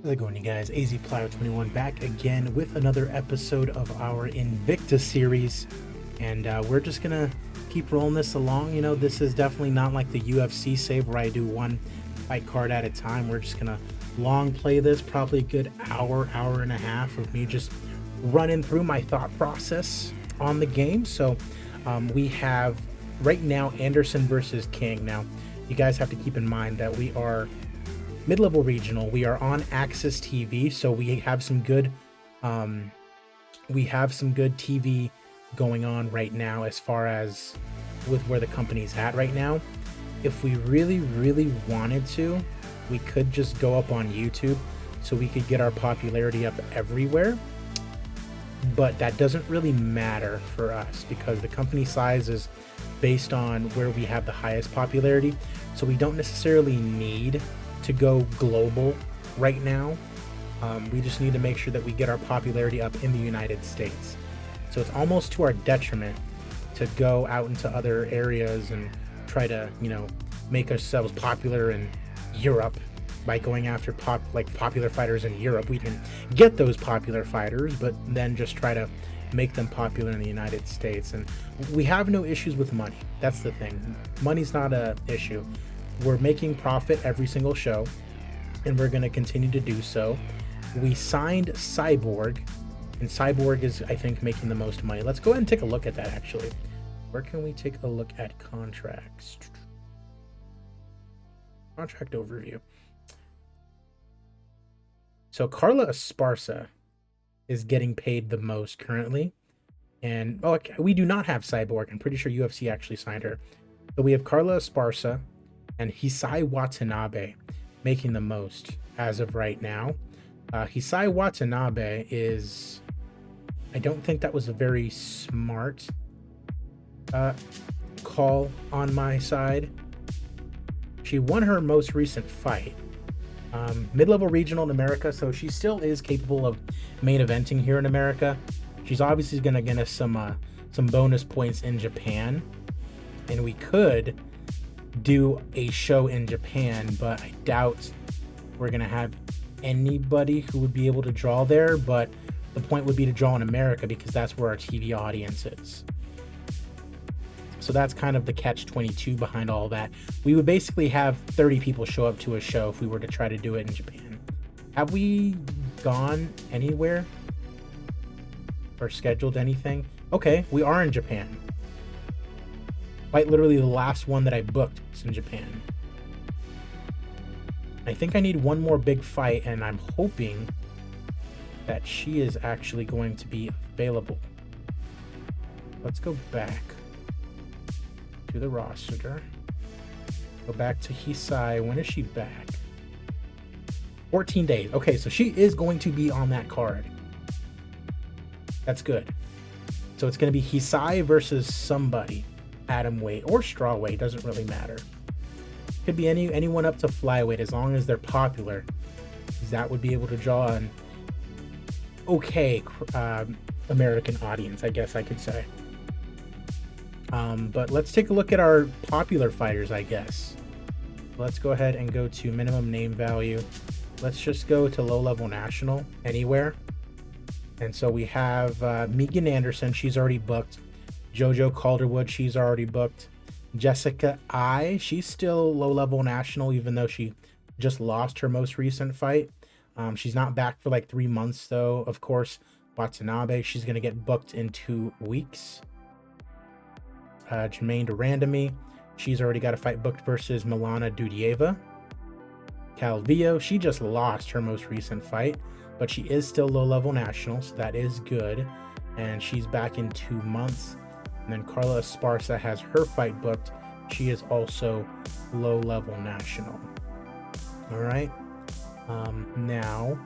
How's it going, you guys? AZPlow21 back again with another episode of our Invicta series, and we're just gonna keep rolling this along. You know, this is definitely not like the UFC save where I do one fight card at a time. We're just gonna long play this, probably a good hour and a half of me just running through my thought process on the game. So we have right now Anderson versus King. Now, you guys have to keep in mind that we are mid-level regional. We are on Axis TV, so we have some good TV going on right now as far as with where the company's at right now. If we really wanted to, we could just go up on YouTube so we could get our popularity up everywhere, but that doesn't really matter for us because the company size is based on where we have the highest popularity, so we don't necessarily need to go global right now. We just need to make sure that we get our popularity up in the United States. So it's almost to our detriment to go out into other areas and try to, you know, make ourselves popular in Europe by going after popular fighters in Europe. We can get those popular fighters, but then just try to make them popular in the United States. And we have no issues with money. That's the thing. Money's not a issue. We're making profit every single show, and we're going to continue to do so. We signed Cyborg, and Cyborg is, I think, making the most money. Let's go ahead and take a look at that, actually. Where can we take a look at contracts? Contract overview. So Carla Esparza is getting paid the most currently. And we do not have Cyborg. I'm pretty sure UFC actually signed her. So we have Carla Esparza and Hisai Watanabe making the most as of right now. Hisai Watanabe is, I don't think that was a very smart call on my side. She won her most recent fight, mid-level regional in America, so she still is capable of main eventing here in America. She's obviously going to get us some bonus points in Japan, and we could do a show in Japan, but I doubt we're gonna have anybody who would be able to draw there. But the point would be to draw in America because that's where our TV audience is. So that's kind of the catch-22 behind all that. We would basically have 30 people show up to a show if we were to try to do it in Japan. Have we gone anywhere or scheduled anything? Okay, we are in Japan. Quite literally the last one that I booked was in Japan. I think I need one more big fight, and I'm hoping that she is actually going to be available. Let's go back to the roster. Go back to Hisai. When is she back? 14 days. Okay, so she is going to be on that card. That's good. So it's going to be Hisai versus somebody. Atom weight or straw weight, doesn't really matter. Could be anyone up to flyweight as long as they're popular. That would be able to draw an okay American audience, I guess I could say. But let's take a look at our popular fighters, I guess. Let's go ahead and go to minimum name value. Let's just go to low level national anywhere. And so we have Megan Anderson. She's already booked. Jojo Calderwood, she's already booked. Jessica I, she's still low-level national, even though she just lost her most recent fight. She's not back for like 3 months, though. Of course, Watanabe, she's going to get booked in 2 weeks. Jermaine Durandamy, she's already got a fight booked versus Milana Dudieva. Calvillo, she just lost her most recent fight, but she is still low-level national, so that is good. And she's back in 2 months. And then Carla Esparza has her fight booked. She is also low-level national. All right. Now,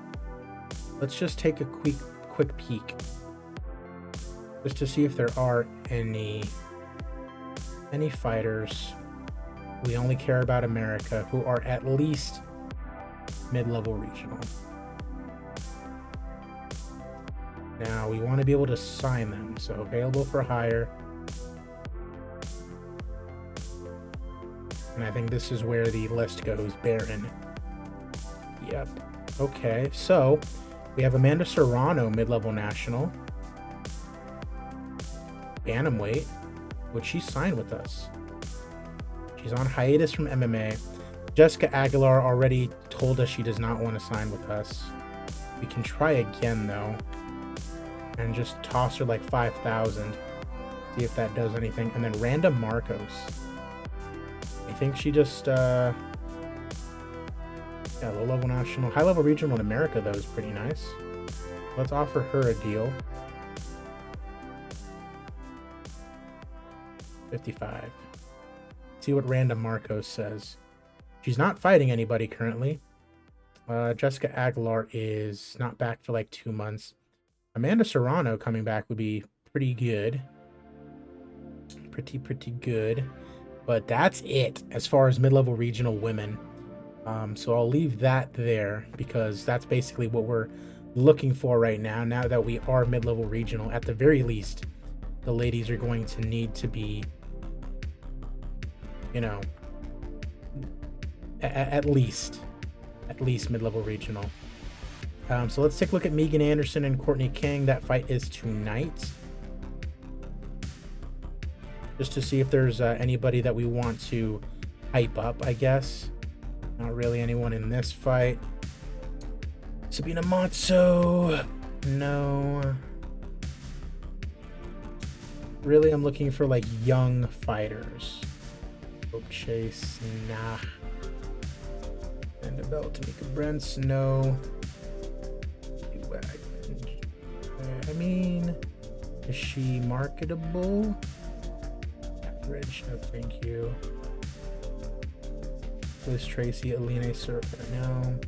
let's just take a quick peek, just to see if there are any fighters. We only care about America who are at least mid-level regional. Now, we want to be able to sign them. So available for hire. And I think this is where the list goes barren. Yep. Okay, so we have Amanda Serrano, mid-level national. Bantamweight. Would she sign with us? She's on hiatus from MMA. Jessica Aguilar already told us she does not want to sign with us. We can try again, though. And just toss her like 5,000. See if that does anything. And then Randa Marcos. I think she just, yeah, low-level national. High-level regional in America, though, is pretty nice. Let's offer her a deal. 55. See what Randa Marcos says. She's not fighting anybody currently. Jessica Aguilar is not back for like 2 months. Amanda Serrano coming back would be pretty good. Pretty good. But that's it as far as mid-level regional women. So I'll leave that there because that's basically what we're looking for right now. Now that we are mid-level regional, at the very least, the ladies are going to need to be, you know, at least mid-level regional. So let's take a look at Megan Anderson and Courtney King. That fight is tonight. Just to see if there's anybody that we want to hype up, I guess. Not really anyone in this fight. Sabina Matzo. No. Really, I'm looking for like young fighters. Hope Chase, nah. Annabelle, Tamika Brents, no. I mean, is she marketable? Average, no thank you. Liz Tracy, Aline Surfer, no.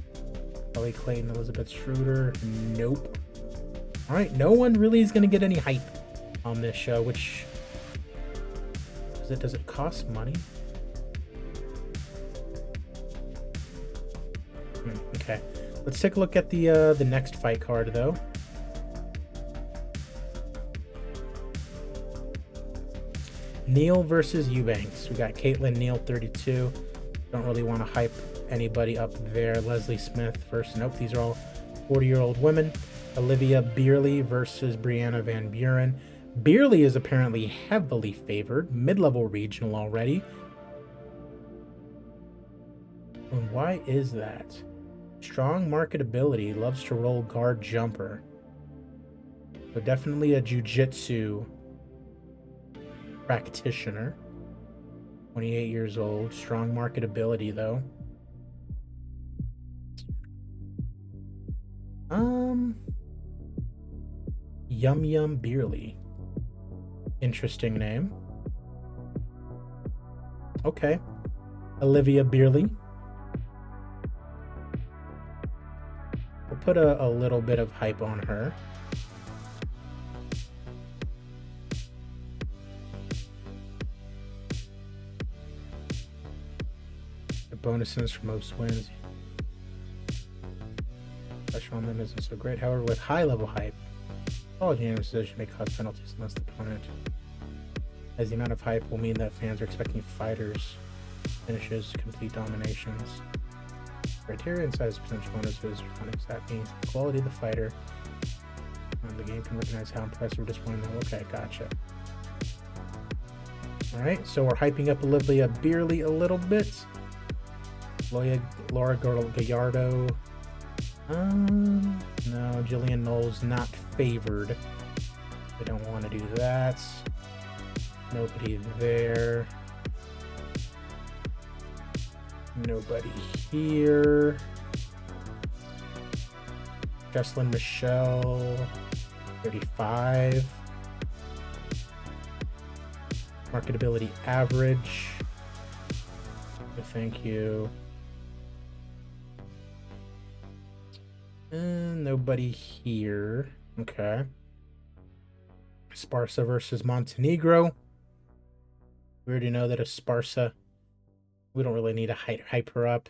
Kelly Clayton, Elizabeth Schroeder, nope. Alright, no one really is going to get any hype on this show, which... Does it cost money? Okay. Let's take a look at the next fight card, though. Neal versus Eubanks. We got Caitlin Neal, 32. Don't really want to hype anybody up there. Leslie Smith versus... Nope, these are all 40-year-old women. Olivia Beerley versus Brianna Van Buren. Beerley is apparently heavily favored. Mid-level regional already. And why is that? Strong marketability. Loves to roll guard jumper. So definitely a jiu-jitsu practitioner. 28 years old. Strong marketability, though. Yum Yum Beerley. Interesting name. Okay. Olivia Beerley. We'll put a little bit of hype on her. The bonuses for most wins. Pressure on them isn't so great. However, with high level hype, all unanimous decision may cause penalties unless the opponent, as the amount of hype will mean that fans are expecting fighters finishes, complete dominations. Criteria and size potential bonuses. What does that mean? The quality of the fighter. The game can recognize how impressive or disappointing. Okay, gotcha. Alright, so we're hyping up Olivia Beerley a little bit. Laura Gallardo. No, Jillian Knowles not favored. I don't want to do that. Nobody there. Nobody here. Jesslyn Michelle, 35. Marketability average. Thank you. And nobody here. Okay. Esparza versus Montenegro. We already know that Esparza, we don't really need to hype her up.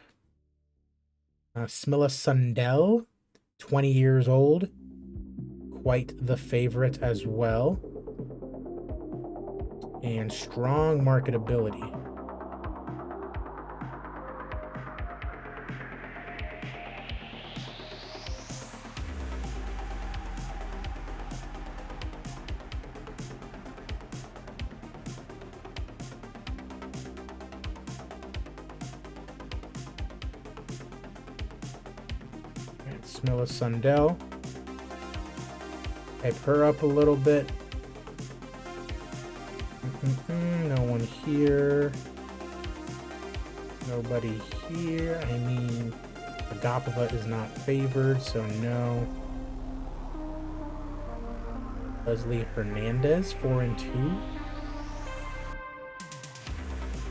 Smilla Sundell, 20 years old. Quite the favorite as well. And strong marketability. Smilla Sundell. Hype her up a little bit. No one here. Nobody here. I mean, Agapova is not favored, so no. Leslie Hernandez, 4-2.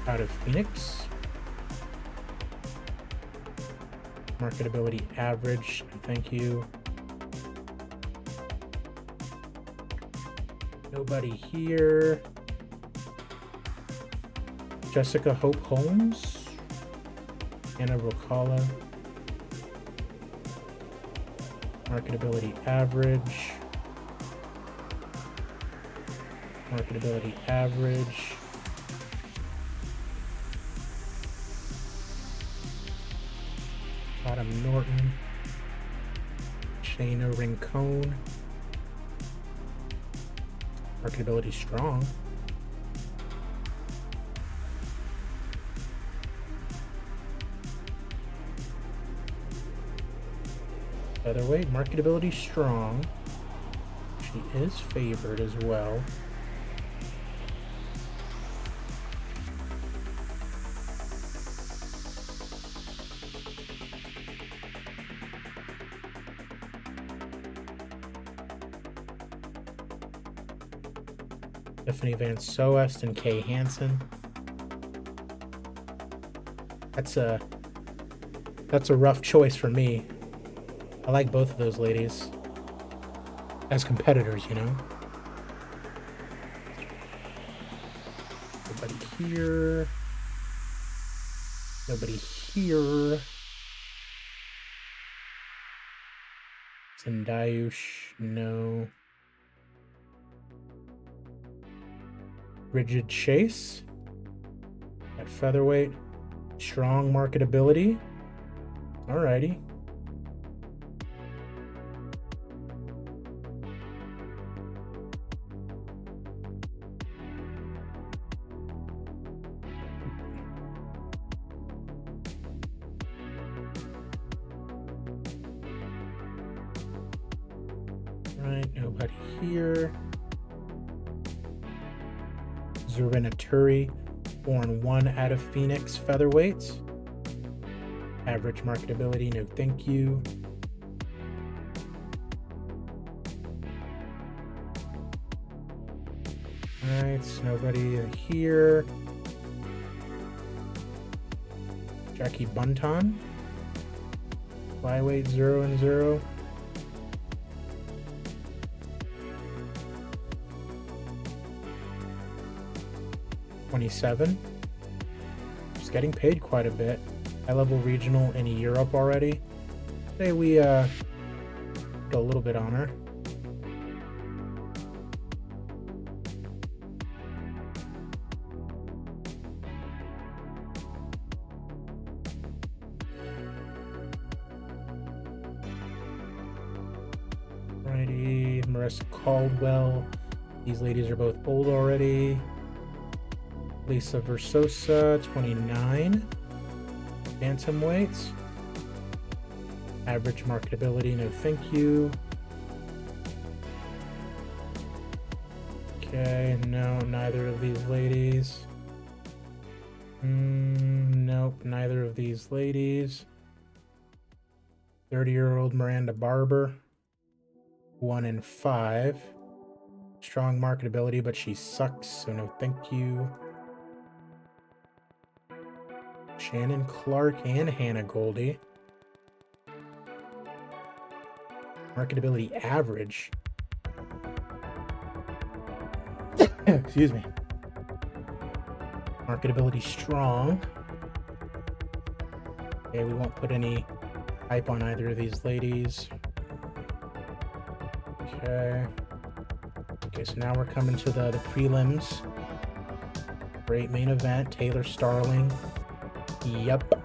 Out of Phoenix. Marketability average, thank you. Nobody here. Jessica Hope Holmes. Anna Rocala. Marketability average. Marketability average. Adam Norton. Shayna Rincon. Marketability strong. Featherweight, marketability strong. She is favored as well. Stephanie Van Soest and Kay Hansen. That's a rough choice for me. I like both of those ladies as competitors, you know. Nobody here. Nobody here. Zendayush, no. Rigid Chase at featherweight. Strong marketability. Alrighty. Right, nobody here. Zerina Turi, 4-1 out of Phoenix featherweights. Average marketability, no thank you. Alright, nobody here. Jackie Bunton, flyweight 0-0. $27. She's getting paid quite a bit. High-level regional in Europe already. Say we go a little bit on her. Alrighty, Marissa Caldwell. These ladies are both old already. Lisa Versosa, 29. Bantamweights. Average marketability, no thank you. Okay, no, neither of these ladies. Nope, neither of these ladies. 30-year-old Miranda Barber, 1-5. Strong marketability, but she sucks, so no thank you. Shannon Clark and Hannah Goldie. Marketability average. Excuse me. Marketability strong. Okay, we won't put any hype on either of these ladies. Okay. Okay, so now we're coming to the prelims. Great main event. Taylor Starling. Yep.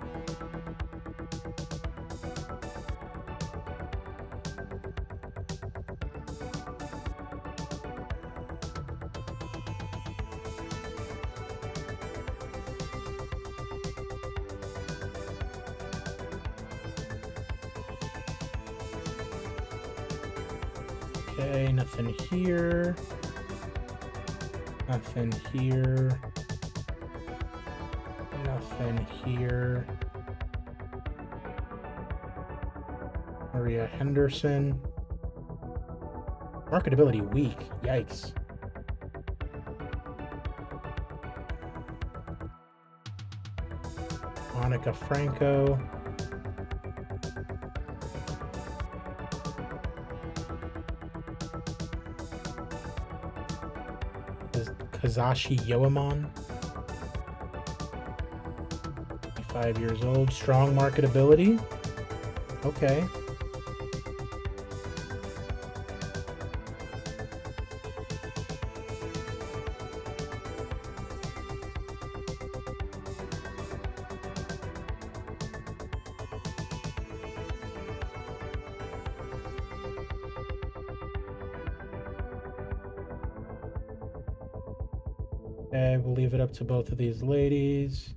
Okay, nothing here. Nothing here. Nothing here. Maria Henderson. Marketability weak. Yikes. Monica Franco. Kazashi Yoamon. 5 years old. Strong marketability. Okay. Okay, we'll leave it up to both of these ladies.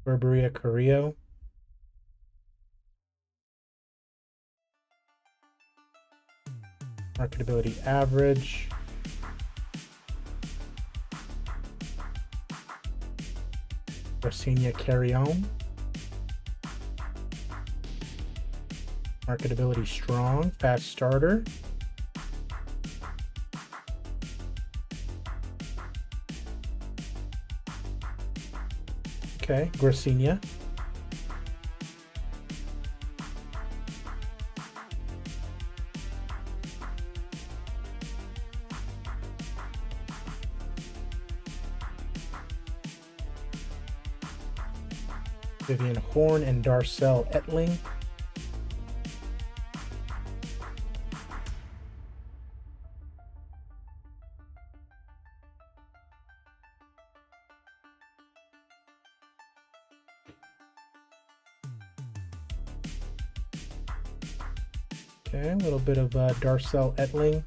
Berberia Carrillo. Marketability average. Rosenia Carrion. Marketability strong. Fast starter. Okay, Gracenia. Vivian Horn and Darcel Etling. Okay, a little bit of Darcel Etling.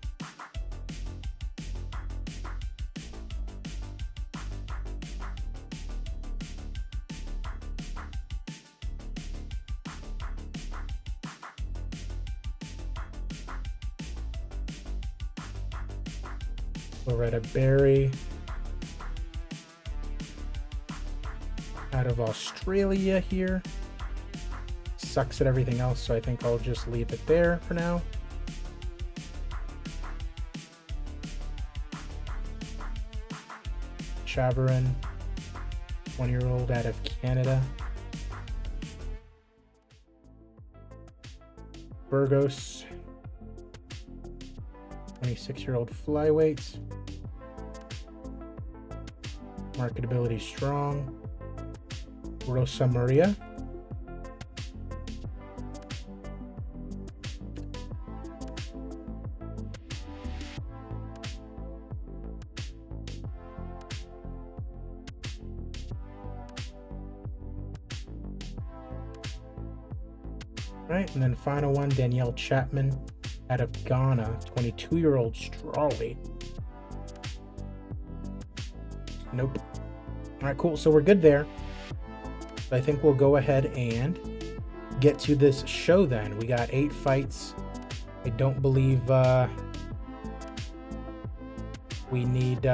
Loretta Berry. Out of Australia here. Sucks at everything else, so I think I'll just leave it there for now. Chavarin, 1-year-old out of Canada. Burgos, 26-year-old flyweight. Marketability strong. Rosa Maria. Right, and then final one, Danielle Chapman out of Ghana, 22-year-old strawweight. Nope. All right, cool. So we're good there. I think we'll go ahead and get to this show then. We got 8 fights. I don't believe we need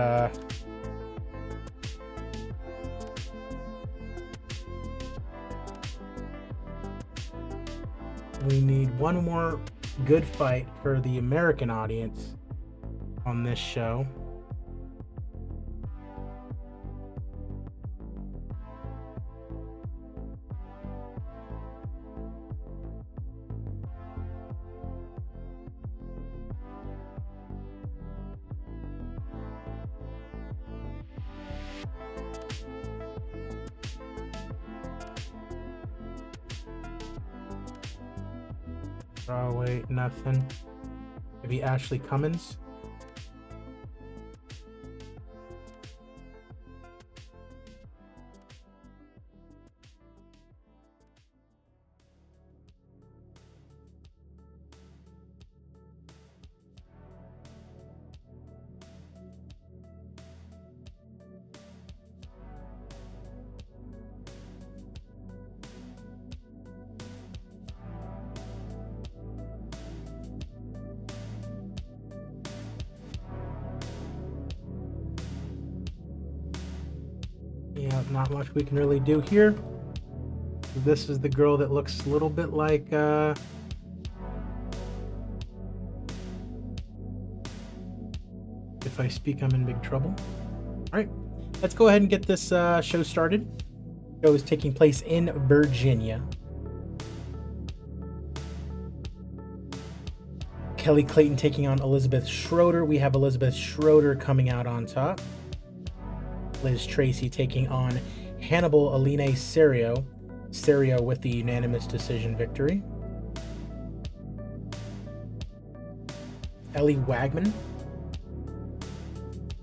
one more good fight for the American audience on this show. Oh, wait, nothing. Maybe Ashley Cummins. not much we can really do here. This is the girl that looks a little bit like if I speak, I'm in big trouble. All right, let's go ahead and get this show started. The show is taking place in Virginia. Kelly Clayton taking on Elizabeth Schroeder. We have Elizabeth Schroeder coming out on top. Liz Tracy taking on Hannibal Aline Serio. Serio with the unanimous decision victory. Ellie Wagman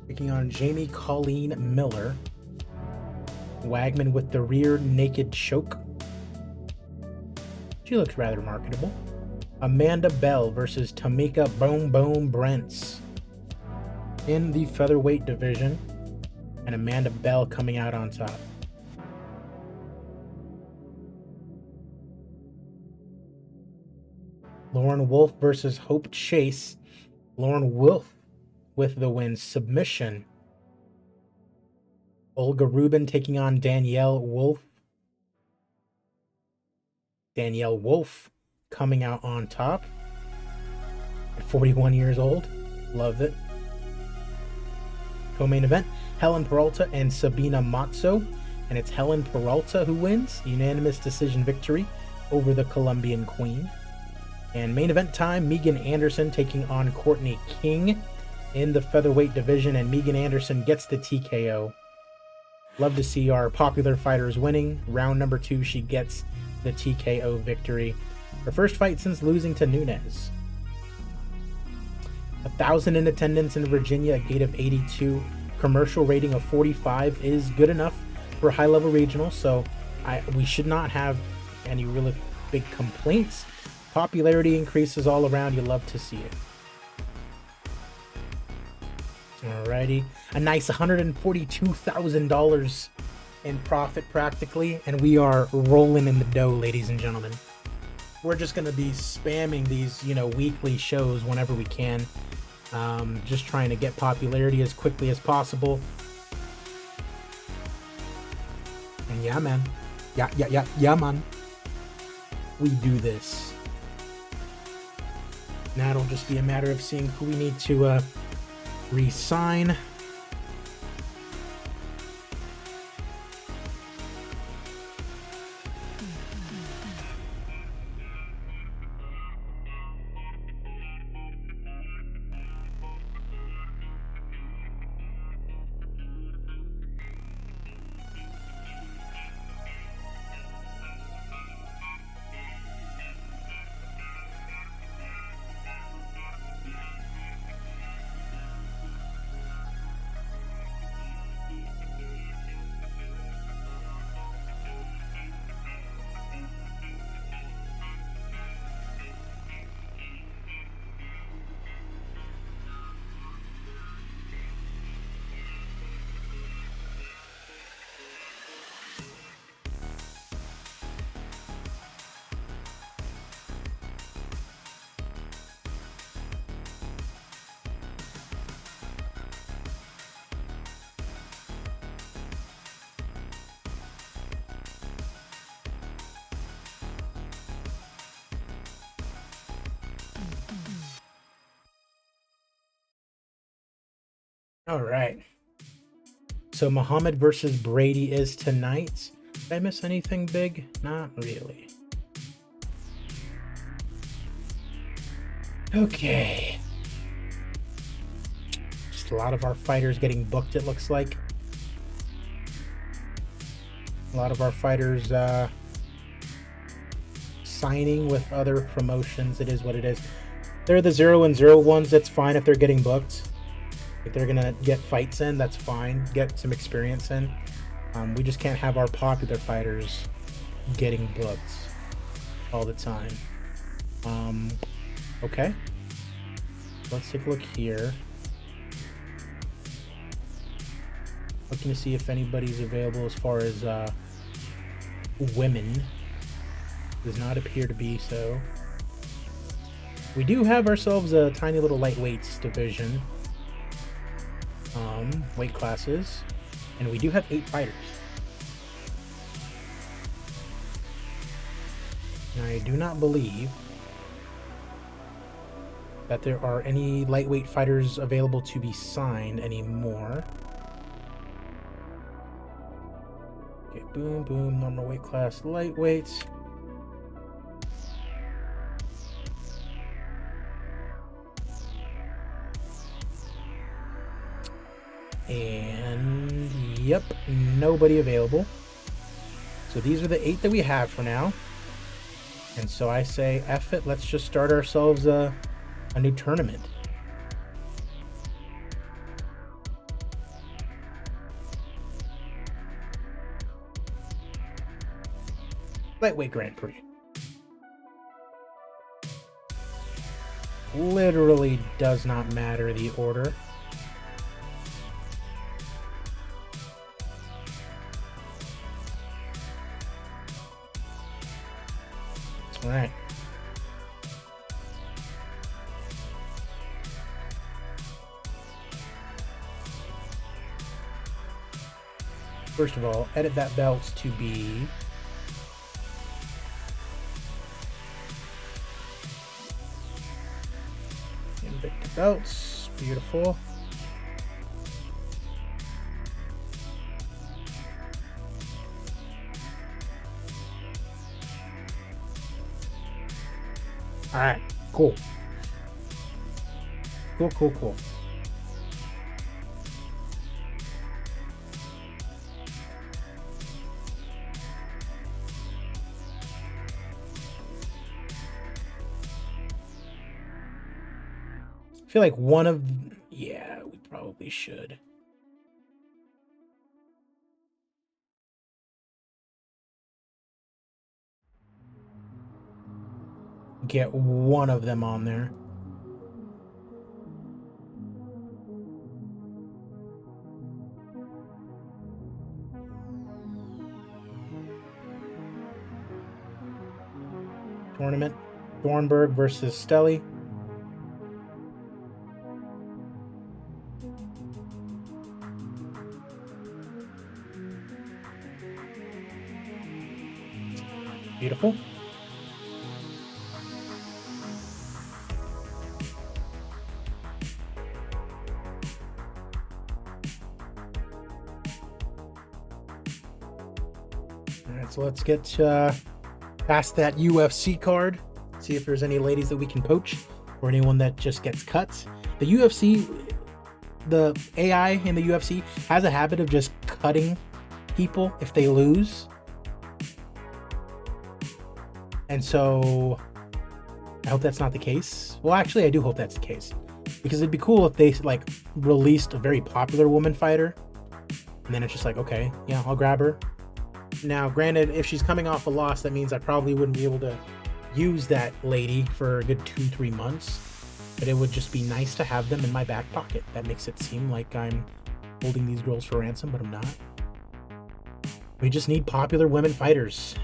taking on Jamie Colleen Miller. Wagman with the rear naked choke. She looks rather marketable. Amanda Bell versus Tamika Boom Boom Brents in the featherweight division, and Amanda Bell coming out on top. Lauren Wolf versus Hope Chase. Lauren Wolf with the win, submission. Olga Rubin taking on Danielle Wolf. Danielle Wolf coming out on top at 41 years old. Love it. Co-main event, Helen Peralta and Sabina Matzo. And it's Helen Peralta who wins. Unanimous decision victory over the Colombian Queen. And main event time, Megan Anderson taking on Courtney King in the featherweight division. And Megan Anderson gets the TKO. Love to see our popular fighters winning. Round number 2, she gets the TKO victory. Her first fight since losing to Nunes. 1,000 in attendance in Virginia, a gate of 82. Commercial rating of 45 is good enough for high-level regional, so we should not have any really big complaints. Popularity increases all around. You love to see it. Alrighty. A nice $142,000 in profit practically, and we are rolling in the dough, ladies and gentlemen. We're just going to be spamming these, weekly shows whenever we can. Just trying to get popularity as quickly as possible. And yeah, man. Yeah, man. We do this. Now it'll just be a matter of seeing who we need to re-sign. All right. So Muhammad versus Brady is tonight. Did I miss anything big? Not really. Okay. Just a lot of our fighters getting booked, it looks like. A lot of our fighters signing with other promotions. It is what it is. They're the 0-0 ones. That's fine if they're getting booked. If they're gonna get fights in, that's fine. Get some experience in. We just can't have our popular fighters getting booked all the time. Okay. Let's take a look here. Looking to see if anybody's available as far as women. Does not appear to be so. We do have ourselves a tiny little lightweights division. Weight classes, and we do have 8 fighters. I do not believe that there are any lightweight fighters available to be signed anymore. Okay, boom, boom, normal weight class, lightweight. And yep, nobody available. So these are the 8 that we have for now. And so I say, F it, let's just start ourselves a new tournament. Lightweight Grand Prix. Literally does not matter the order. All right. First of all, edit that belt to be Invicta belts. Beautiful. All right, cool. Cool. I feel like yeah, we probably should. Get one of them on there. Tournament. Thornburg versus Stelly. Beautiful. All right, so let's get past that UFC card. See if there's any ladies that we can poach or anyone that just gets cuts. The UFC, the AI in the UFC has a habit of just cutting people if they lose. And so I hope that's not the case. Well, actually, I do hope that's the case, because it'd be cool if they like released a very popular woman fighter and then it's just like, okay, yeah, I'll grab her. Now, granted, if she's coming off a loss, that means I probably wouldn't be able to use that lady for a good 2-3 months, but it would just be nice to have them in my back pocket. That makes it seem like I'm holding these girls for ransom, but I'm not. We just need popular women fighters.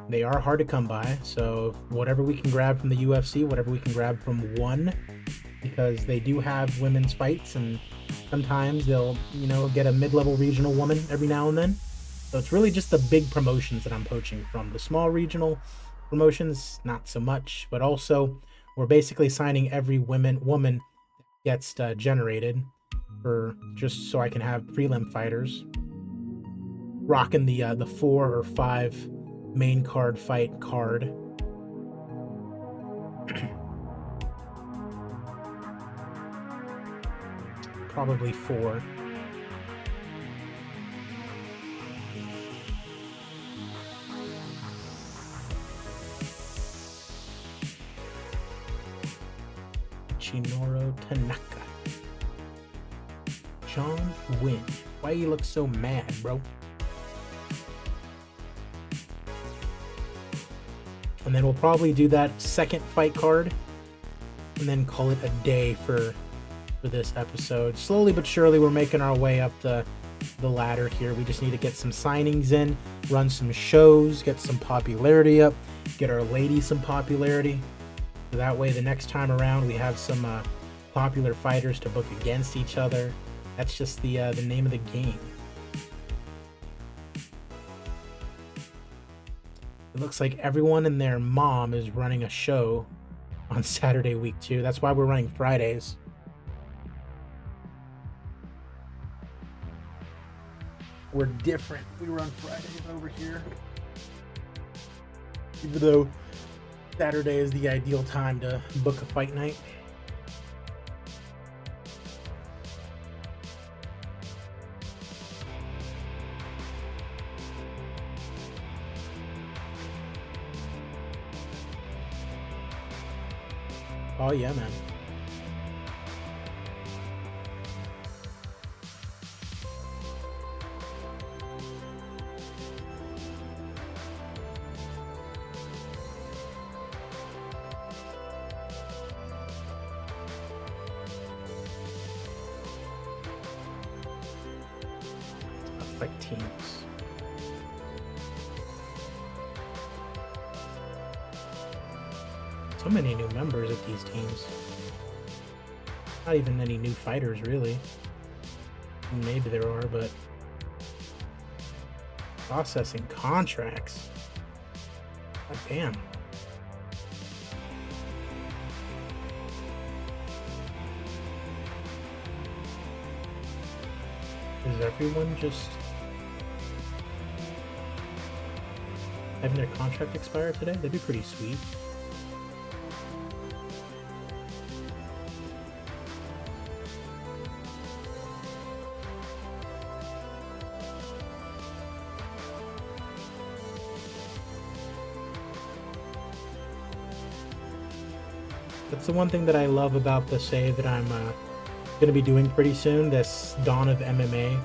They are hard to come by, so whatever we can grab from the UFC, whatever we can grab from one, because they do have women's fights, and sometimes they'll, get a mid-level regional woman every now and then. So it's really just the big promotions that I'm poaching from. The small regional promotions, not so much, but also we're basically signing every woman gets generated for just so I can have prelim fighters. Rocking the 4 or 5 main card fight card. Probably 4. Minoru Tanaka. John Wynn. Why you look so mad, bro? And then we'll probably do that second fight card and then call it a day for this episode. Slowly but surely we're making our way up the ladder here. We just need to get some signings in, run some shows, get some popularity up, get our ladies some popularity. So that way the next time around we have some popular fighters to book against each other. That's just the name of the game. It looks like everyone and their mom is running a show on Saturday week 2. That's why we're running Fridays. We're different. We run Fridays over here. Even though Saturday is the ideal time to book a fight night. Oh yeah, man. Like teams. So many new members of these teams. Not even any new fighters, really. Maybe there are, but processing contracts. God damn. Is everyone just having their contract expire today? That'd be pretty sweet. That's the one thing that I love about the save that I'm going to be doing pretty soon. This Dawn of MMA,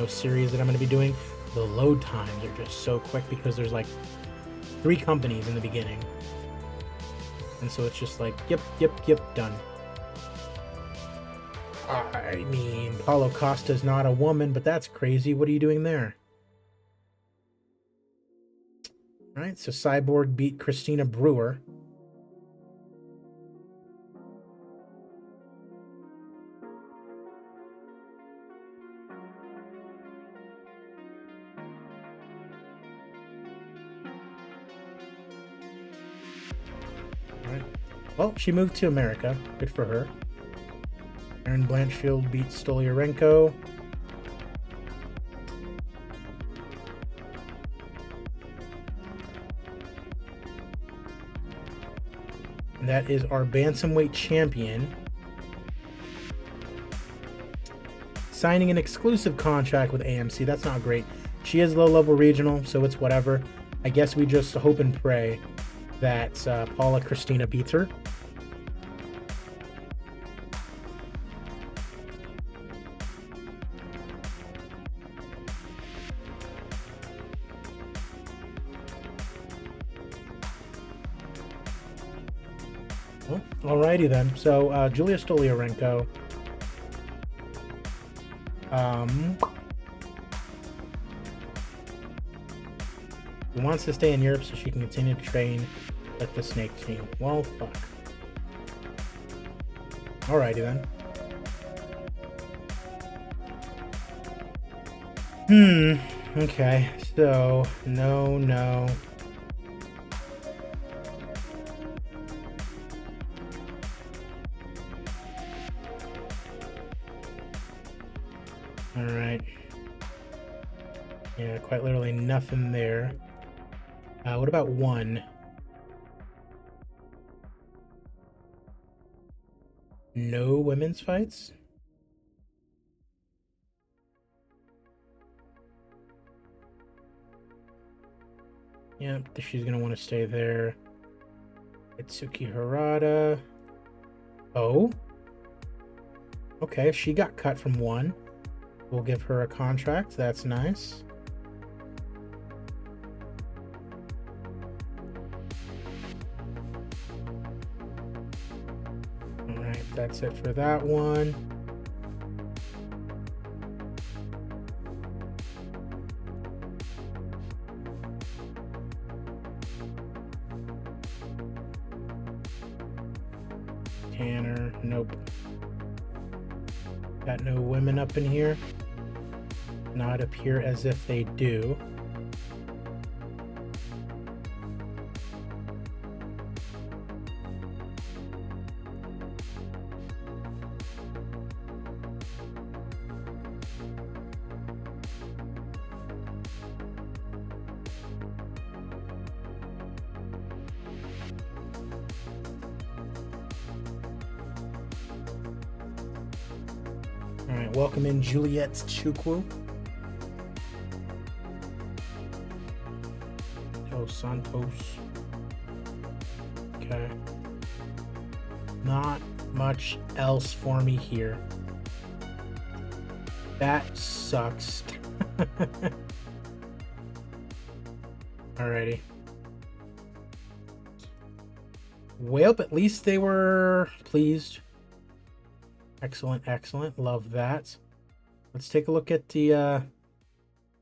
series that I'm going to be doing. The load times are just so quick because there's like 3 companies in the beginning. And so it's just like, yep, done. I mean, Paulo Costa's not a woman, but that's crazy. What are you doing there? All right, so Cyborg beat Christina Brewer. Well, she moved to America. Good for her. Erin Blanchfield beat Stolyarenko. And that is our bantamweight champion. Signing an exclusive contract with AMC. That's not great. She is low-level regional, so it's whatever. I guess we just hope and pray that Paula Christina beats her. Well, alrighty then. So Julia Stolyarenko. She wants to stay in Europe so she can continue to train with the Snake team. Well, fuck. Alrighty then. Okay. So, no. Alright. Yeah, quite literally nothing there. What about 1? No women's fights? Yeah, she's gonna want to stay there. Itsuki Harada. Oh? Okay, she got cut from 1. We'll give her a contract. That's nice. Alright, that's it for that one. Tanner, nope. Got no women up in here. Not appear as if they do. All right, welcome in Juliet Chukwu. Dos Santos. Okay. Not much else for me here. That sucks. Alrighty. Well, at least they were pleased. Excellent, excellent. Love that. Let's take a look at the,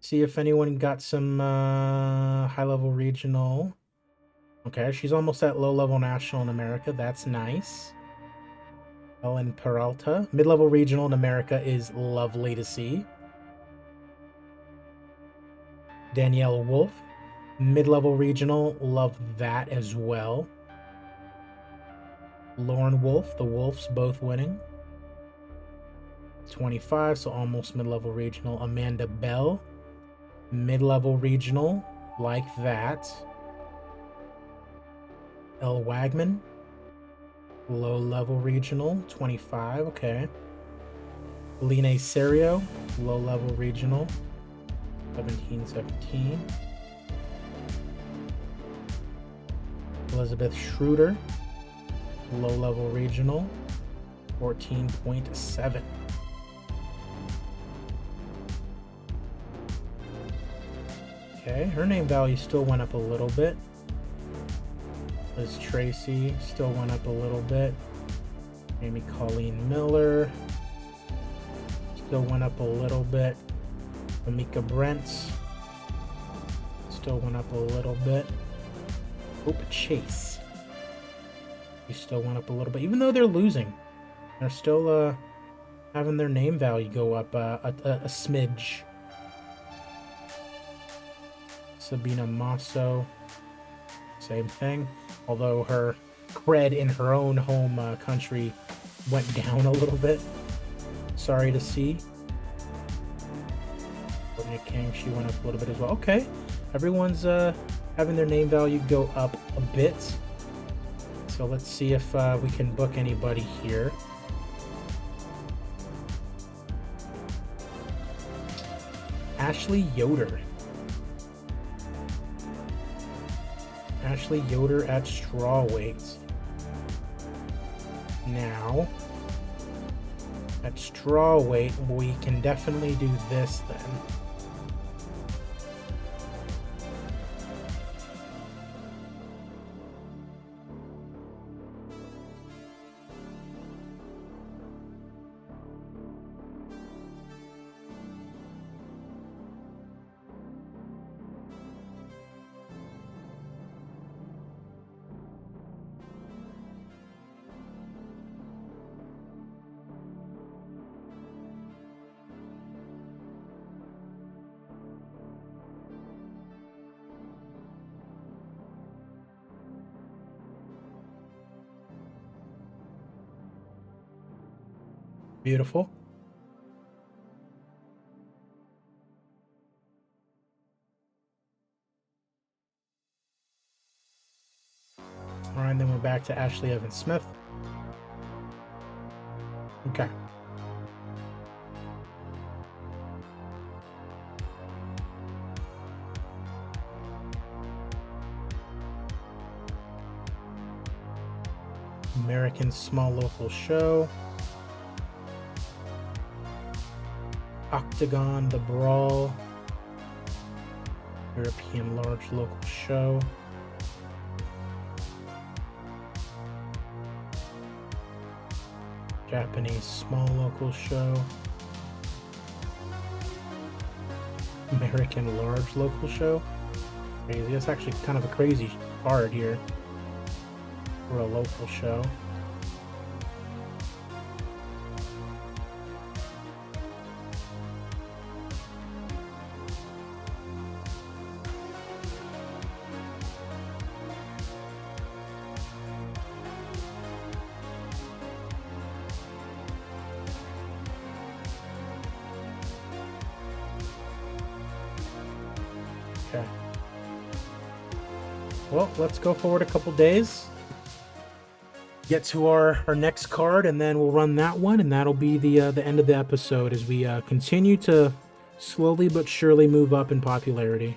see if anyone got some high-level regional. Okay, she's almost at low-level national in America. That's nice. Ellen Peralta. Mid-level regional in America is lovely to see. Danielle Wolf. Mid-level regional, love that as well. Lauren Wolf, the Wolves both winning. 25, so almost mid-level regional. Amanda Bell, mid-level regional, like that. Elle Wagman, low-level regional, 25, okay. Line Serio, low-level regional, 17-17. Elizabeth Schroeder, low-level regional, 14.7. Okay, her name value still went up a little bit. Liz Tracy still went up a little bit. Amy Colleen Miller still went up a little bit. Amika Brents still went up a little bit. Hope Chase, he still went up a little bit, even though they're losing. They're still having their name value go up a smidge. Sabina Masso, same thing. Although her cred in her own home country went down a little bit. Sorry to see. Courtney King, she went up a little bit as well. Okay, everyone's having their name value go up a bit. So let's see if we can book anybody here. Ashley Yoder. Ashley Yoder at strawweight. Now, at strawweight, we can definitely do this then. Beautiful. All right, then we're back to Ashley Evans Smith. Okay. American small local show. Octagon, The Brawl. European large local show. Japanese small local show. American large local show. Crazy. That's actually kind of a crazy card here for a local show. Okay. Well, let's go forward a couple days. get to our next card, and then we'll run that one, and that'll be the end of the episode as we continue to slowly but surely move up in popularity.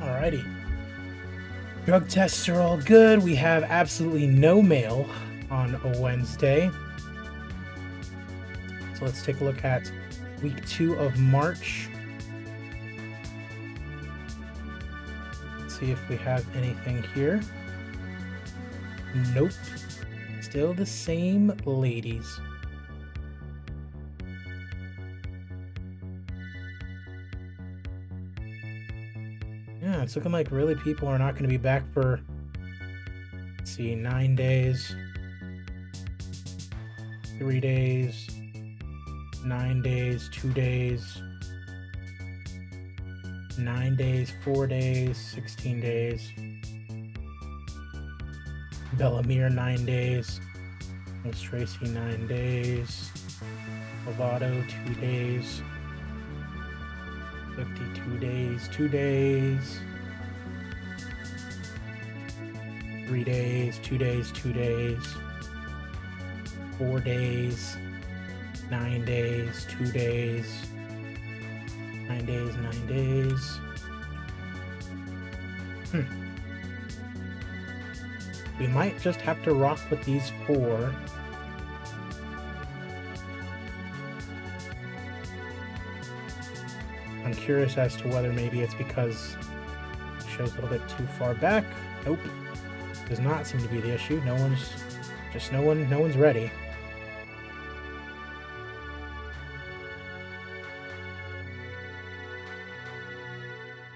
Alrighty. Drug tests are all good. We have absolutely no mail on a Wednesday. So let's take a look at week 2 of March. Let's see if we have anything here. Nope. Still the same ladies. Yeah, it's looking like really people are not going to be back for, let's see, 9 days, 3 days, 9 days, 2 days, 9 days, 4 days, 16 days. Bellamere 9 days. Miss Tracy 9 days. Lovato 2 days. 52 days, 2 days. 3 days, 2 days, 2 days. 4 days. 9 days, 2 days. 9 days, 9 days. We might just have to rock with these 4. I'm curious as to whether maybe it's because it shows a little bit too far back. Nope. Does not seem to be the issue. No one's ready.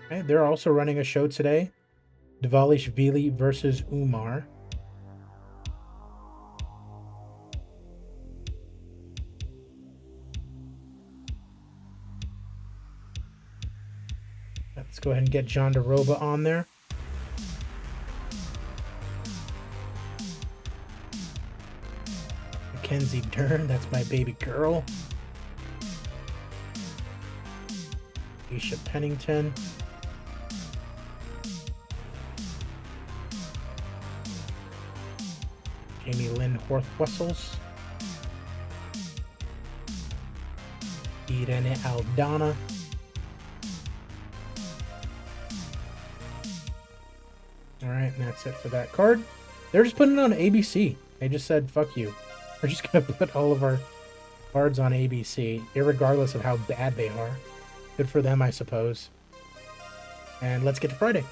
Okay, they're also running a show today. Dvalishvili versus Umar. Let's go ahead and get John DeRoba on there. Mackenzie Dern, that's my baby girl. Aisha Pennington. Jamie Lynn Horth-Wessels. Irene Aldana. Alright, and that's it for that card. They're just putting it on ABC. They just said, fuck you. We're just going to put all of our cards on ABC, irregardless of how bad they are. Good for them, I suppose. And let's get to Friday.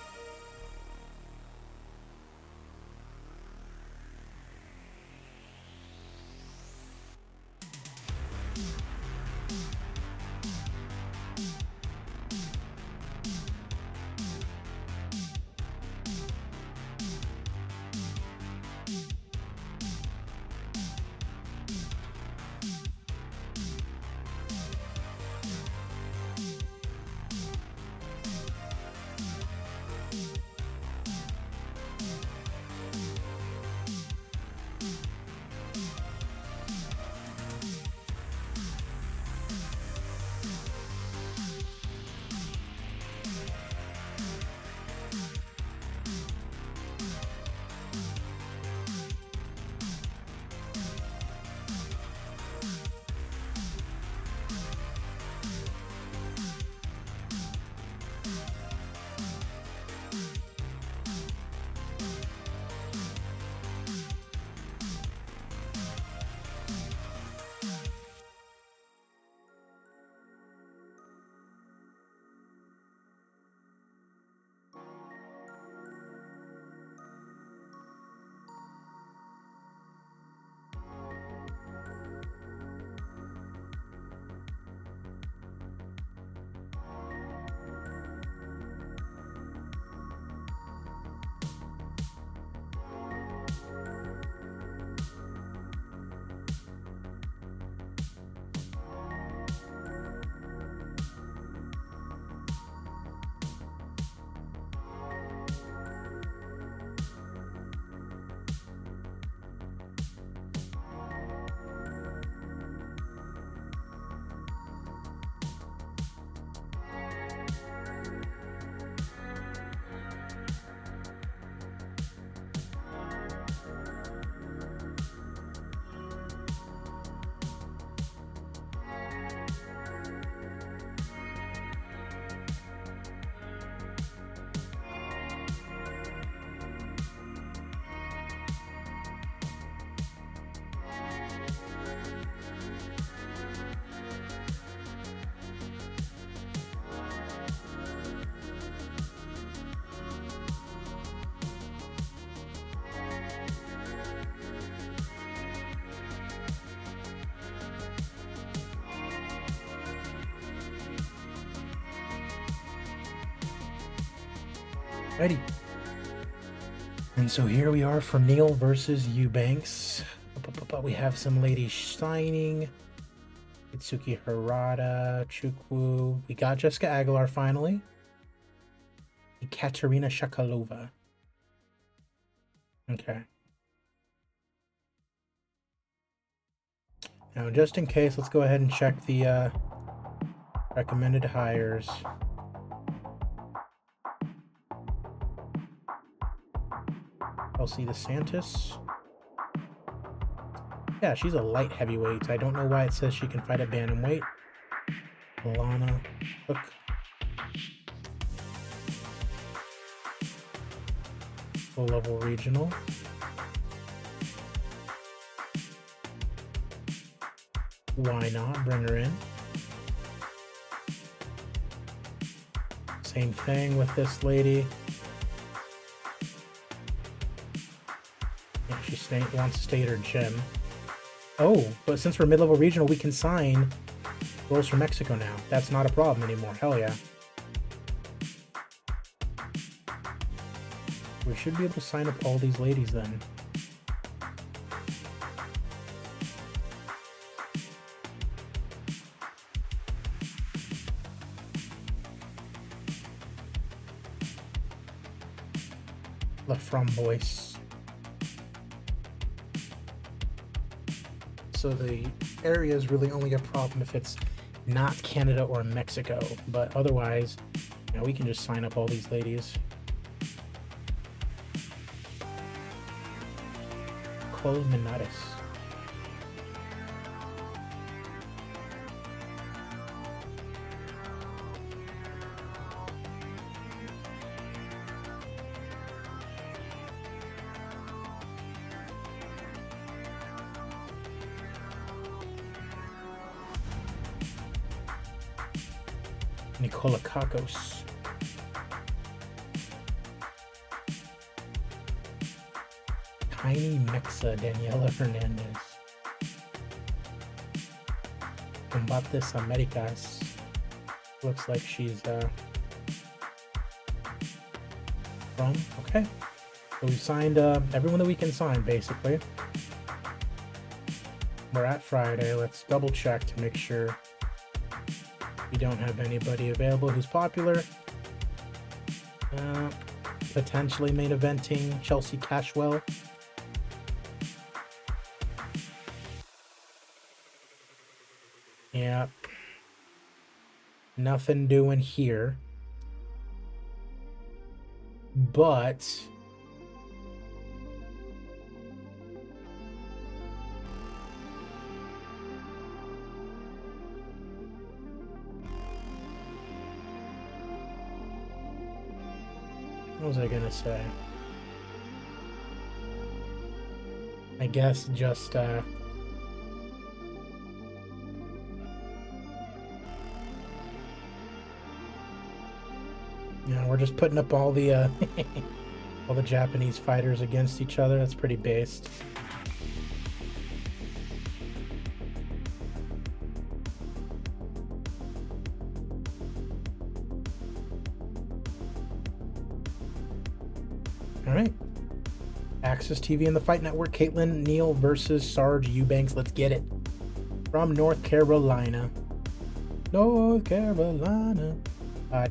Ready. And so here we are for Neil versus Eubanks. We have some ladies signing. Itsuki Harada, Chukwu. We got Jessica Aguilar finally. And Katerina Shakalova. Okay. Now, just in case, let's go ahead and check the recommended hires. Elsie DeSantis. Yeah, she's a light heavyweight. I don't know why it says she can fight at bantamweight. Alana Cook. Full level regional. Why not? Bring her in. Same thing with this lady. Yeah, she wants to stay at her gym. Oh, but since we're mid-level regional, we can sign girls from Mexico now. That's not a problem anymore. Hell yeah. We should be able to sign up all these ladies then. La Framboise. So the area is really only a problem if it's not Canada or Mexico, but otherwise, you know, we can just sign up all these ladies. Cole Minares. Nicola Kakos. Tiny Mexa, Daniela Hernandez. Combates Americas. Looks like she's from. Okay. So we've signed everyone that we can sign, basically. We're at Friday. Let's double check to make sure we don't have anybody available who's popular. Potentially main eventing Chelsea Cashwell. Yeah. Nothing doing here. But what was I gonna say? I guess just yeah, we're just putting up all the all the Japanese fighters against each other. That's pretty based. All right. Access TV and the Fight Network. Caitlin Neal versus Sarge Eubanks. Let's get it. From North Carolina. North Carolina.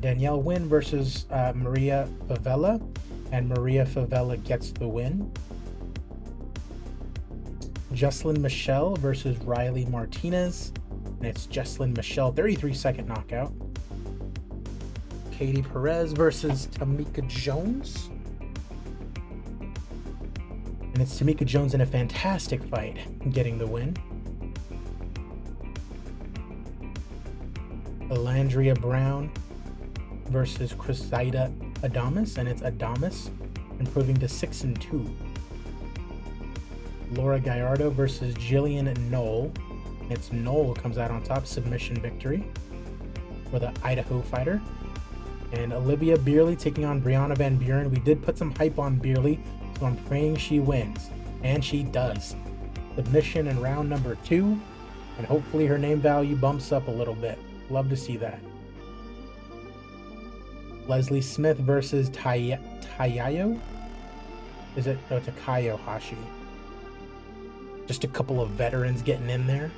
Danielle Wynn versus Maria Favela. And Maria Favela gets the win. Jesselyn Michelle versus Riley Martinez. And it's Jesselyn Michelle. 33-second knockout. Katie Perez versus Tamika Jones. And it's Tamika Jones in a fantastic fight, getting the win. Alandria Brown versus Chrysaida Adamas, and it's Adamas improving to 6-2. Laura Gallardo versus Jillian Knoll. It's Knoll comes out on top, submission victory for the Idaho fighter. And Olivia Beerley taking on Brianna Van Buren. We did put some hype on Beerley, so I'm praying she wins. And she does. Submission in round number 2. And hopefully her name value bumps up a little bit. Love to see that. Leslie Smith versus Tayayo. Is it? Oh, Takayo Hashi. Just a couple of veterans getting in there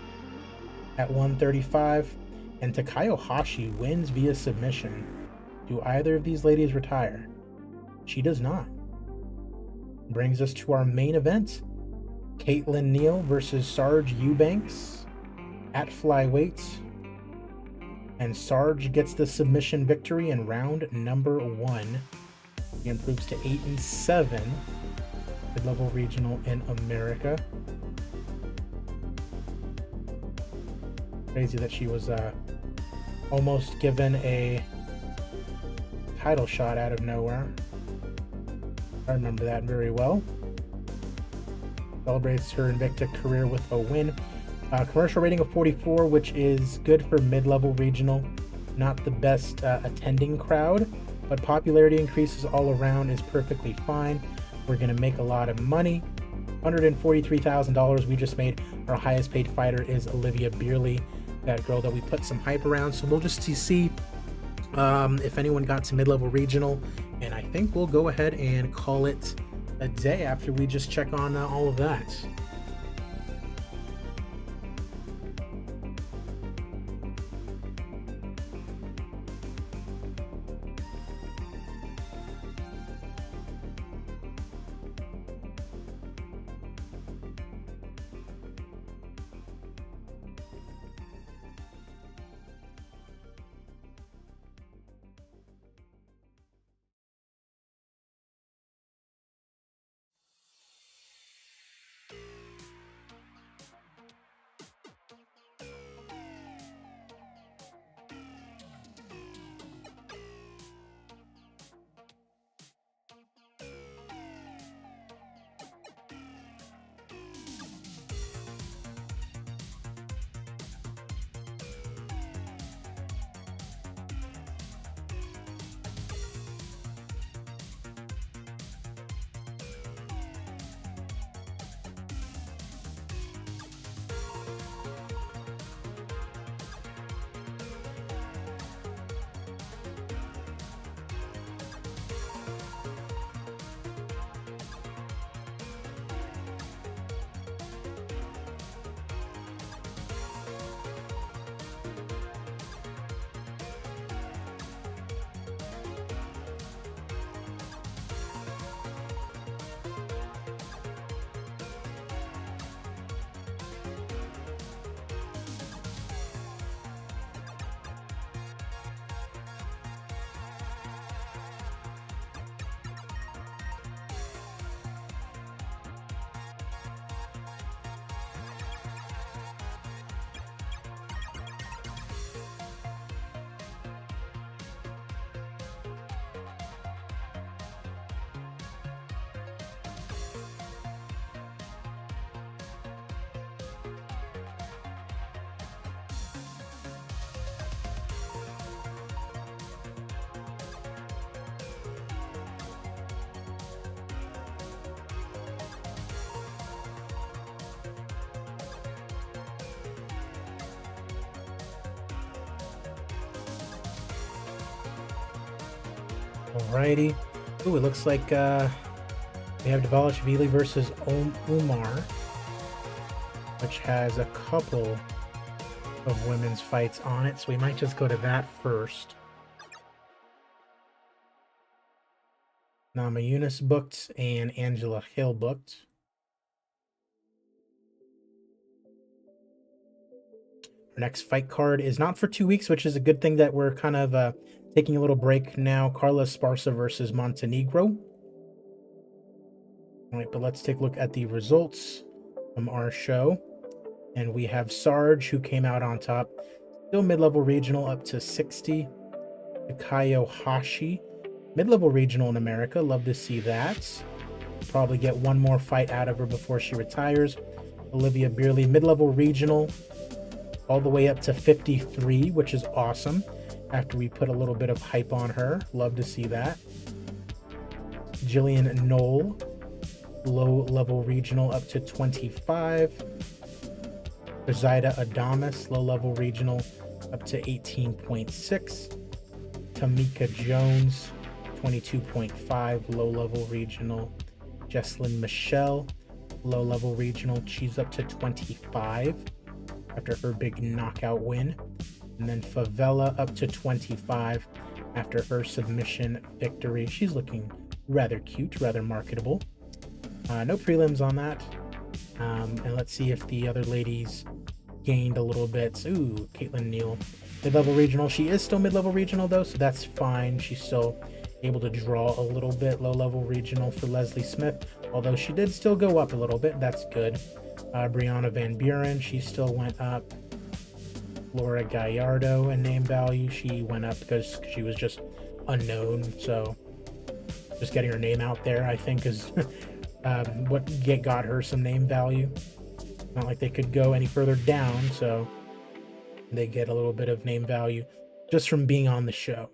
at 135. And Takayo Hashi wins via submission. Do either of these ladies retire? She does not. Brings us to our main event. Caitlin Neal versus Sarge Eubanks at flyweight. And Sarge gets the submission victory in round number 1. He improves to 8-7. Mid-level regional in America. Crazy that she was almost given a title shot out of nowhere. I remember that very well. Celebrates her Invicta career with a win. Commercial rating of 44, which is good for mid-level regional. Not the best attending crowd, but popularity increases all around is perfectly fine. We're going to make a lot of money. $143,000 we just made. Our highest paid fighter is Olivia Beerley, that girl that we put some hype around. So we'll just see if anyone got to mid-level regional. And I think we'll go ahead and call it a day after we just check on all of that. Alrighty. Ooh, it looks like we have Dvalishvili versus Umar, which has a couple of women's fights on it, so we might just go to that first. Nama Yunus booked and Angela Hill booked. Our next fight card is not for 2 weeks, which is a good thing that we're kind of taking a little break now. Carla Esparza versus Montenegro. All right, but let's take a look at the results from our show. And we have Sarge, who came out on top. Still mid-level regional, up to 60. Takayo Hashi, mid-level regional in America. Love to see that. Probably get one more fight out of her before she retires. Olivia Beerley, mid-level regional, all the way up to 53, which is awesome. After we put a little bit of hype on her. Love to see that. Jillian Knoll, low-level regional, up to 25. Zaida Adamas, low-level regional, up to 18.6. Tamika Jones, 22.5, low-level regional. Jesslyn Michelle, low-level regional. She's up to 25 after her big knockout win. And then Favela up to 25 after her submission victory. She's looking rather cute, rather marketable. No prelims on that. And let's see if the other ladies gained a little bit. Ooh, Caitlin Neal, mid-level regional. She is still mid-level regional though, so that's fine. She's still able to draw a little bit. Low-level regional for Leslie Smith, although she did still go up a little bit. That's good. Brianna Van Buren, she still went up. Laura Gallardo in name value, she went up because she was just unknown, so just getting her name out there I think is what got her some name value. Not like they could go any further down, so they get a little bit of name value just from being on the show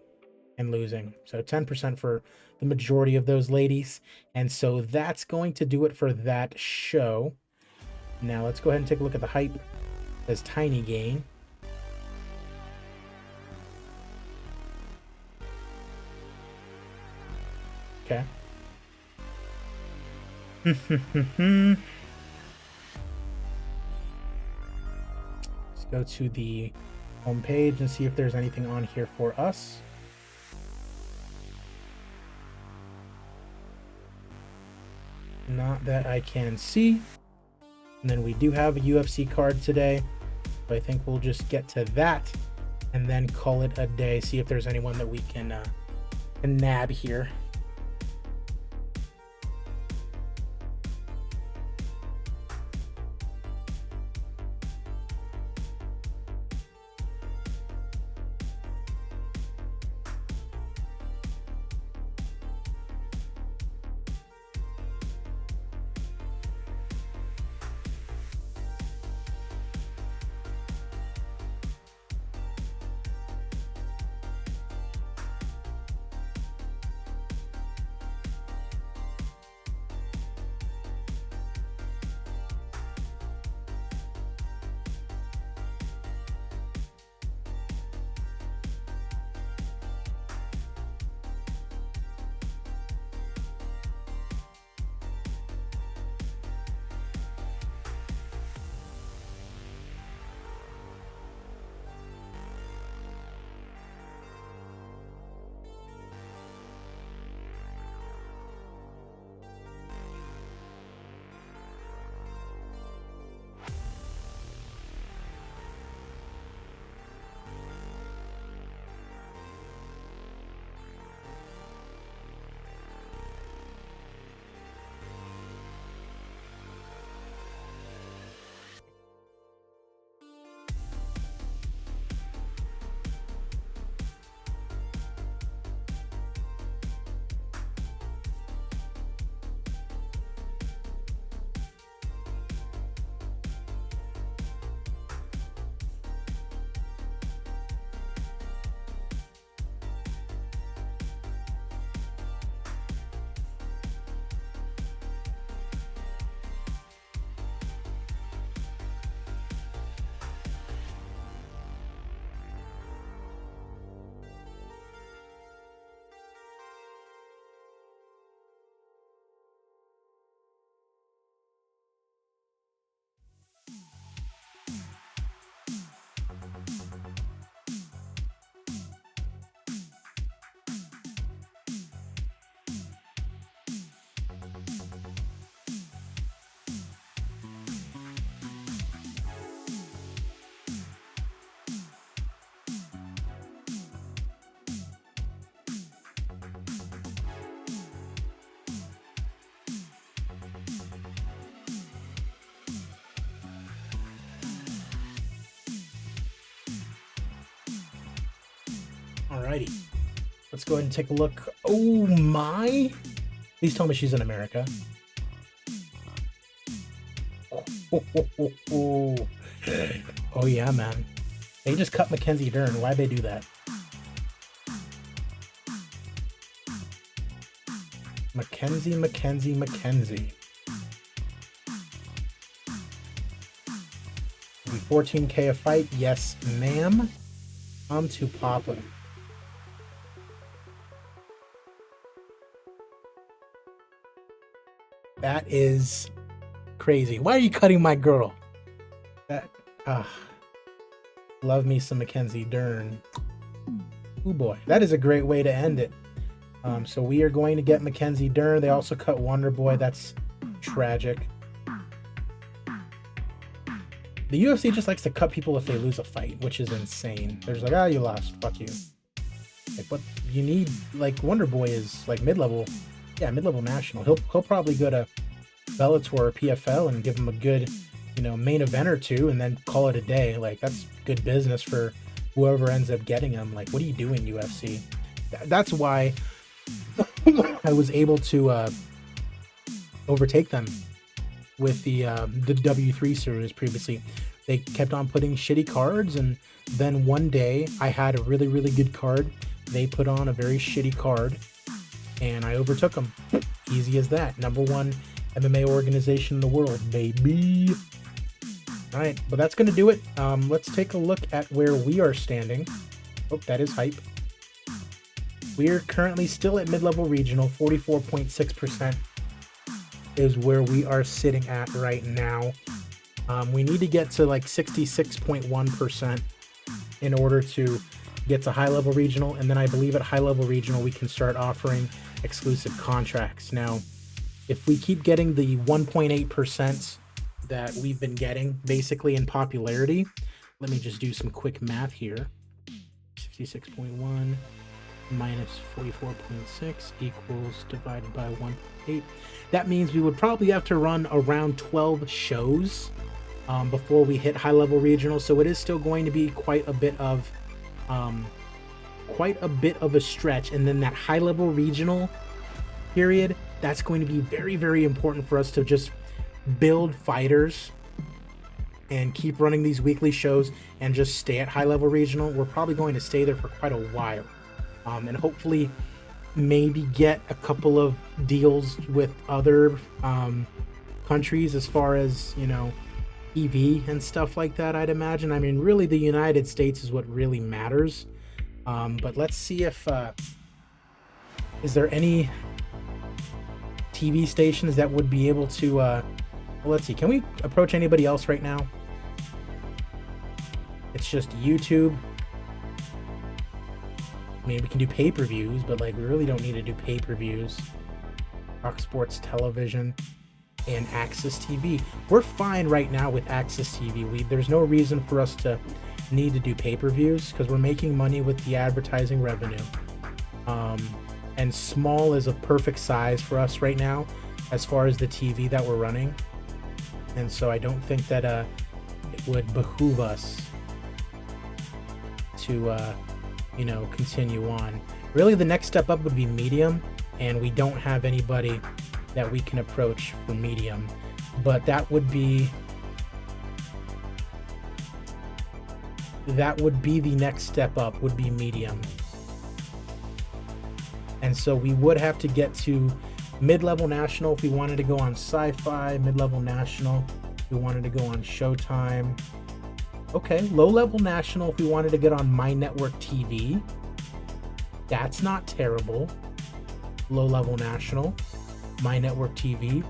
and losing. So 10% for the majority of those ladies. And so that's going to do it for that show. Now let's go ahead and take a look at the hype. It says tiny gain. Okay. Let's go to the home page and see if there's anything on here for us. Not that I can see. And then we do have a UFC card today, so I think we'll just get to that and then call it a day. See if there's anyone that we can nab here. Alrighty, let's go ahead and take a look. Oh my! Please tell me she's in America. Oh yeah, man. They just cut Mackenzie Dern. Why'd they do that? Mackenzie. 14K a fight. Yes, ma'am. To Papa. That is crazy. Why are you cutting my girl? That, love me some Mackenzie Dern. Oh boy, that is a great way to end it. So we are going to get Mackenzie Dern. They also cut Wonder Boy. That's tragic. The UFC just likes to cut people if they lose a fight, which is insane. They're just like, you lost. Fuck you. Like, but you need, like, Wonder Boy is like mid-level. Yeah, mid-level national. He'll probably go to Bellator or PFL and give him a good, main event or two, and then call it a day. Like, that's good business for whoever ends up getting him. Like, what are you doing, UFC? That's why I was able to overtake them with the W3 series previously. They kept on putting shitty cards, and then one day I had a really, really good card. They put on a very shitty card, and I overtook them. Easy as that. Number one MMA organization in the world, baby. All right, but that's going to do it. Let's take a look at where we are standing. Oh, that is hype. We are currently still at mid-level regional. 44.6% is where we are sitting at right now. We need to get to like 66.1% in order to get to high-level regional, and then I believe at high-level regional we can start offering exclusive contracts. Now, if we keep getting the 1.8% that we've been getting basically in popularity, let me just do some quick math here. 66.1 minus 44.6 equals divided by 1.8. That means we would probably have to run around 12 shows before we hit high-level regional. So it is still going to be quite a bit of a stretch. And then that high-level regional period, that's going to be very, very important for us to just build fighters and keep running these weekly shows and just stay at high-level regional. We're probably going to stay there for quite a while. And hopefully maybe get a couple of deals with other countries as far as, EV and stuff like that, I'd imagine. I mean, really the United States is what really matters. But let's see if, is there any TV stations that would be able to, well, let's see, can we approach anybody else right now? It's just YouTube. I mean, we can do pay-per-views, but like, we really don't need to do pay-per-views. Fox Sports Television and Access TV. We're fine right now with Access TV. There's no reason for us to need to do pay-per-views because we're making money with the advertising revenue. And small is a perfect size for us right now as far as the TV that we're running. And so I don't think that it would behoove us to continue on. Really, the next step up would be medium, and we don't have anybody that we can approach for medium, but that would be the next step up, would be medium. And so we would have to get to mid-level national if we wanted to go on Sci-Fi, mid-level national if we wanted to go on Showtime. Okay, low-level national if we wanted to get on My Network TV. That's not terrible. Low-level national, My Network TV.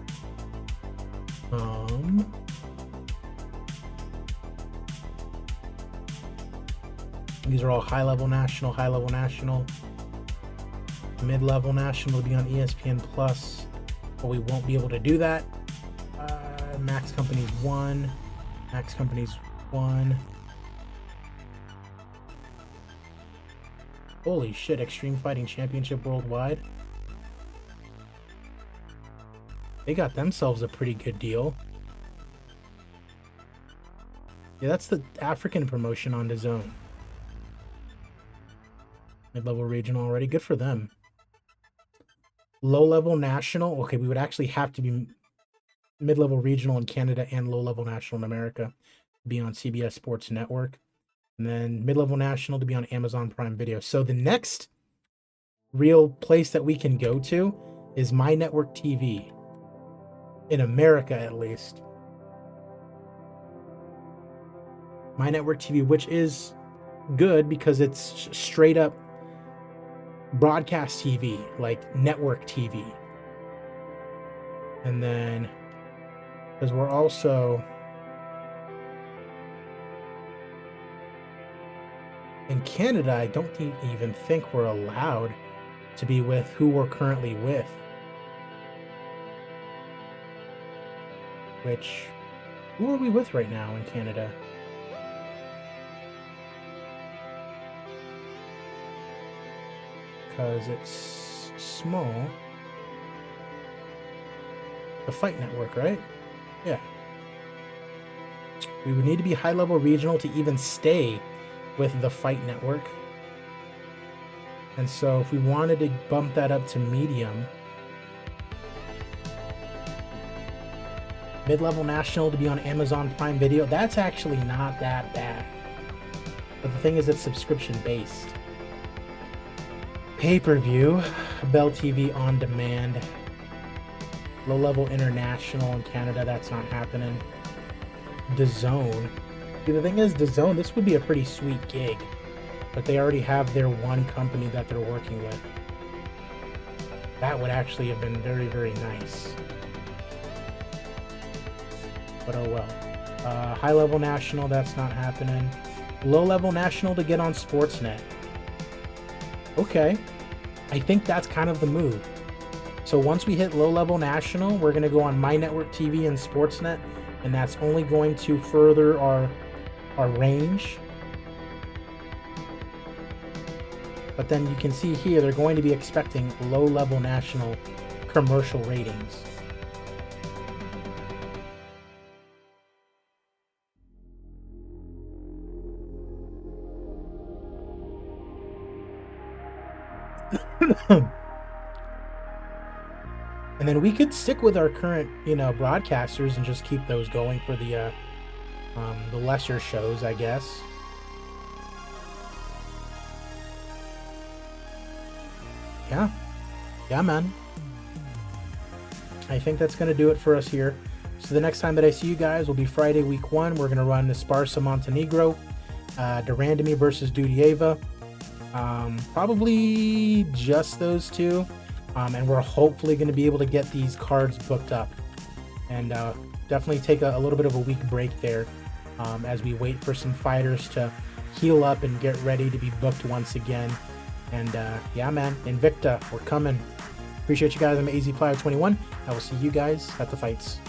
These are all high-level national, mid-level national will be on ESPN Plus, but we won't be able to do that. Max Companies 1. Holy shit, Extreme Fighting Championship Worldwide. They got themselves a pretty good deal. Yeah, that's the African promotion on DAZN. Mid-level regional already. Good for them. Low-level national. Okay, we would actually have to be mid-level regional in Canada and low-level national in America to be on CBS Sports Network. And then mid-level national to be on Amazon Prime Video. So the next real place that we can go to is My Network TV. In America, at least. My Network TV, which is good because it's straight up broadcast TV, like network TV. And then, because we're also in Canada, I don't even think we're allowed to be with who we're currently with. Which, who are we with right now in Canada? Because it's small. The Fight Network, right? Yeah. We would need to be high-level regional to even stay with the Fight Network. And so if we wanted to bump that up to medium, mid-level national to be on Amazon Prime Video, that's actually not that bad. But the thing is, it's subscription-based. Pay-per-view, Bell TV on demand, low-level international in Canada, that's not happening. DAZN. See, the thing is, DAZN, this would be a pretty sweet gig, but they already have their one company that they're working with. That would actually have been very, very nice. But oh well. High-level national, that's not happening. Low-level national to get on Sportsnet. Okay. I think that's kind of the move. So once we hit low-level national, we're going to go on My Network TV and Sportsnet, and that's only going to further our range. But then you can see here, they're going to be expecting low-level national commercial ratings. And then we could stick with our current, broadcasters and just keep those going for the lesser shows, I guess. Yeah, man. I think that's going to do it for us here. So the next time that I see you guys will be Friday, week 1. We're going to run Esparza Montenegro, Durandamy versus Dudieva. Probably just those two. And we're hopefully going to be able to get these cards booked up. And definitely take a little bit of a week break there as we wait for some fighters to heal up and get ready to be booked once again. And yeah, man, Invicta, we're coming. Appreciate you guys. I'm AZPlayer21. I will see you guys at the fights.